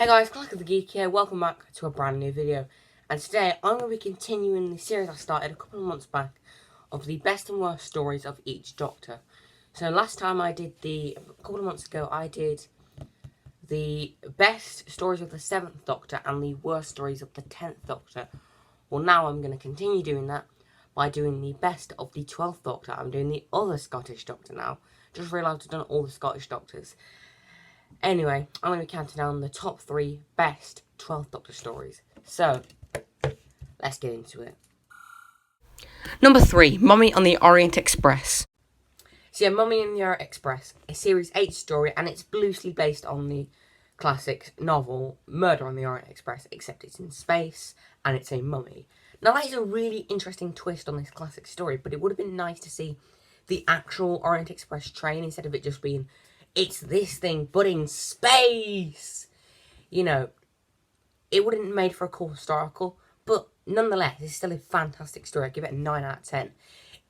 Hey guys, Classic the Geek here, welcome back to a brand new video. And today I'm going to be continuing the series I started a couple of months back of the best and worst stories of each Doctor. So last time a couple of months ago, I did the best stories of the 7th Doctor and the worst stories of the 10th Doctor. Well, now I'm going to continue doing that by doing the best of the 12th Doctor. I'm doing the other Scottish Doctor now. Just realised I've done all the Scottish Doctors. Anyway, I'm going to be counting down the top 3 best 12th Doctor stories. So, let's get into it. Number 3, Mummy on the Orient Express. So yeah, Mummy on the Orient Express, a Series 8 story, and it's loosely based on the classic novel Murder on the Orient Express, except it's in space, and it's a mummy. Now that is a really interesting twist on this classic story, but it would have been nice to see the actual Orient Express train instead of it just being, it's this thing, but in space! You know, it wouldn't have made for a cool historical, but nonetheless, it's still a fantastic story. I give it a 9 out of 10.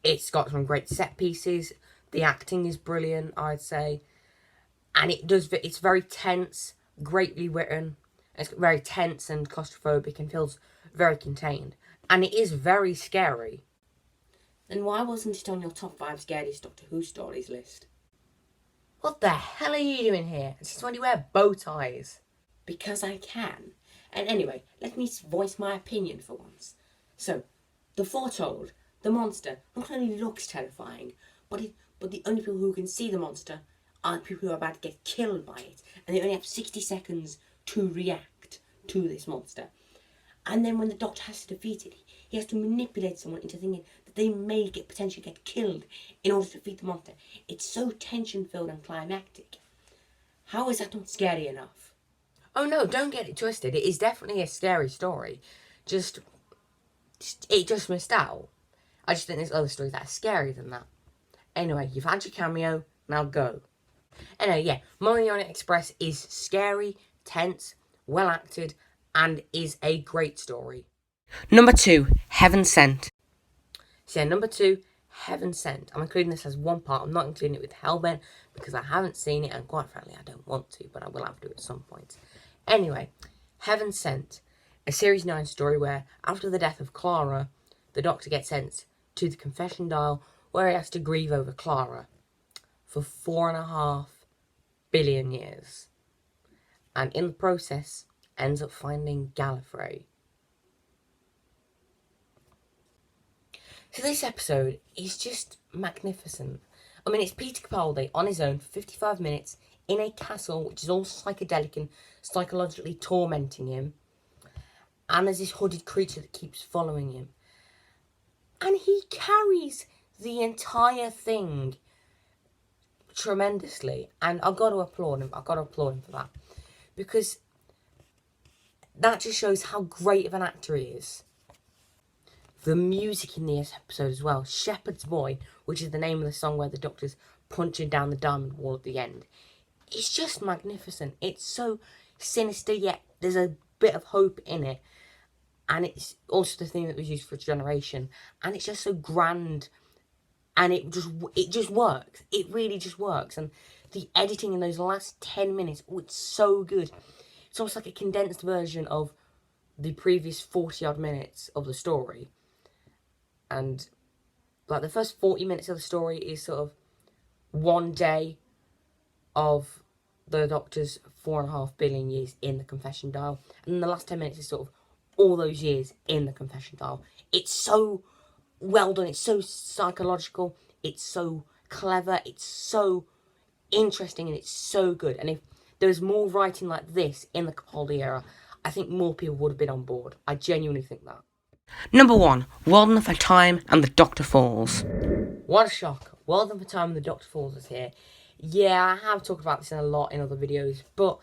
It's got some great set pieces. The acting is brilliant, I'd say. And it's very tense, greatly written. It's very tense and claustrophobic and feels very contained. And it is very scary. Then why wasn't it on your top 5 scariest Doctor Who stories list? What the hell are you doing here? Since when do you wear bow ties? Because I can. And anyway, let me voice my opinion for once. So, the Foretold, the monster, not only looks terrifying, but the only people who can see the monster are the people who are about to get killed by it. And they only have 60 seconds to react to this monster. And then when the Doctor has to defeat it, he has to manipulate someone into thinking that they may potentially get killed in order to defeat the monster. It's so tension-filled and climactic. How is that not scary enough? Oh no, don't get it twisted. It is definitely a scary story. It just missed out. I just think there's other stories that are scarier than that. Anyway, you've had your cameo, now go. Anyway, yeah, Mummy on the Orient Express is scary, tense, well acted, and is a great story. Number 2, Heaven Sent. So yeah, number 2, Heaven Sent. I'm including this as one part. I'm not including it with Hellbent because I haven't seen it, and quite frankly, I don't want to, but I will have to at some point. Anyway, Heaven Sent, a Series 9 story where, after the death of Clara, the Doctor gets sent to the confession dial where he has to grieve over Clara for 4.5 billion years. And in the process, ends up finding Gallifrey. So this episode is just magnificent. I mean, it's Peter Capaldi on his own for 55 minutes in a castle which is all psychedelic and psychologically tormenting him. And there's this hooded creature that keeps following him. And he carries the entire thing tremendously. And I've got to applaud him. For that. Because that just shows how great of an actor he is. The music in this episode as well, Shepherd's Boy, which is the name of the song where the Doctor's punching down the diamond wall at the end. It's just magnificent. It's so sinister, yet there's a bit of hope in it. And it's also the thing that was used for Generation. And it's just so grand. And it just works. It really just works. And the editing in those last 10 minutes, it's so good. It's almost like a condensed version of the previous 40-odd minutes of the story. And like the first 40 minutes of the story is sort of one day of the Doctor's 4.5 billion years in the confession dial. And then the last 10 minutes is sort of all those years in the confession dial. It's so well done. It's so psychological. It's so clever. It's so interesting. And it's so good. And if there was more writing like this in the Capaldi era, I think more people would have been on board. I genuinely think that. Number 1, World Enough for Time and the Doctor Falls. What a shock. World Enough for Time and the Doctor Falls is here. Yeah, I have talked about this in a lot in other videos, but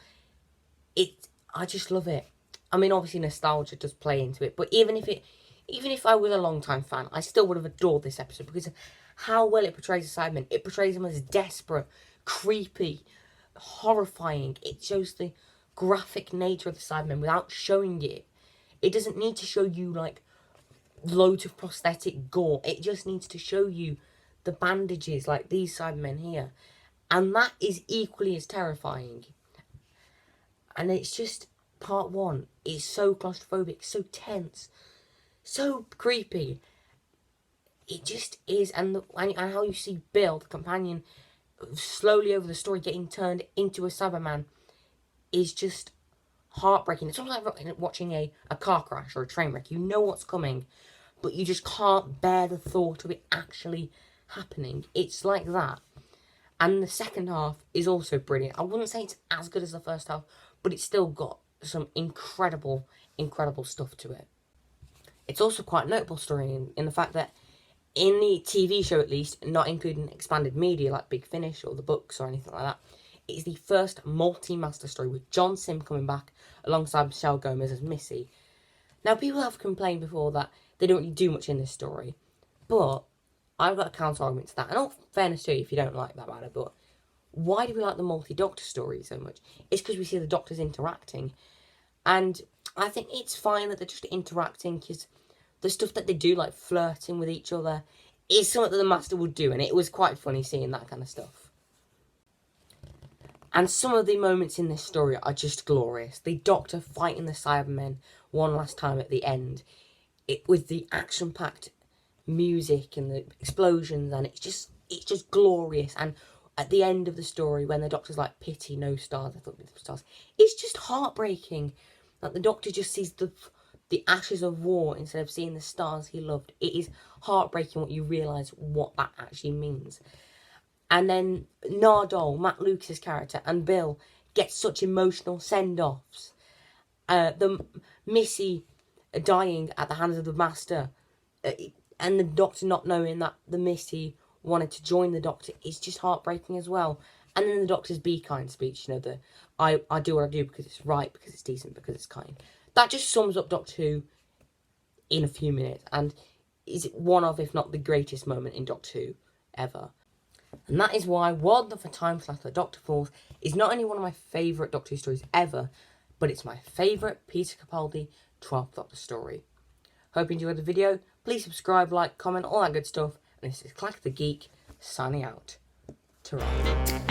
I just love it. I mean, obviously nostalgia does play into it, but even if I was a long-time fan, I still would have adored this episode because of how well it portrays the Cybermen. It portrays them as desperate, creepy, horrifying. It shows the graphic nature of the Cybermen without showing it. It doesn't need to show you, like, loads of prosthetic gore. It just needs to show you the bandages, like these Cybermen here. And that is equally as terrifying. And it's just, part 1 is so claustrophobic, so tense, so creepy. It just is, and how you see Bill, the companion, slowly over the story getting turned into a Cyberman is just heartbreaking. It's almost like watching a car crash or a train wreck. You know what's coming, but you just can't bear the thought of it actually happening. It's like that. And the second half is also brilliant. I wouldn't say it's as good as the first half, but it's still got some incredible, incredible stuff to it. It's also quite a notable story in the fact that in the TV show, at least, not including expanded media like Big Finish or the books or anything like that, it is the first multi-master story with John Sim coming back alongside Michelle Gomez as Missy. Now, people have complained before that they don't really do much in this story, but I've got a counter argument to that. And all fairness to you if you don't like that matter, but why do we like the multi-doctor story so much? It's because we see the doctors interacting. And I think it's fine that they're just interacting, because the stuff that they do, like flirting with each other, is something that the Master would do, and it was quite funny seeing that kind of stuff. And some of the moments in this story are just glorious. The Doctor fighting the Cybermen one last time at the end, with the action-packed music and the explosions, and it's just glorious. And at the end of the story, when the Doctor's like, pity, no stars, I thought there were stars, it's just heartbreaking. Like, the Doctor just sees the ashes of war instead of seeing the stars he loved. It is heartbreaking what you realise what that actually means. And then Nardole, Matt Lucas's character, and Bill get such emotional send-offs. The Missy dying at the hands of the Master, and the Doctor not knowing that the Missy wanted to join the Doctor is just heartbreaking as well. And then the Doctor's be kind speech, I do what I do because it's right, because it's decent, because it's kind. That just sums up Doctor Who in a few minutes, and is one of, if not the greatest moment in Doctor Who ever. And that is why World of a Time / The Doctor Falls is not only one of my favourite Doctor Who stories ever, but it's my favourite Peter Capaldi 12th Doctor story. Hope you enjoyed the video. Please subscribe, like, comment, all that good stuff. And this is Clack the Geek, signing out. Ta-ra.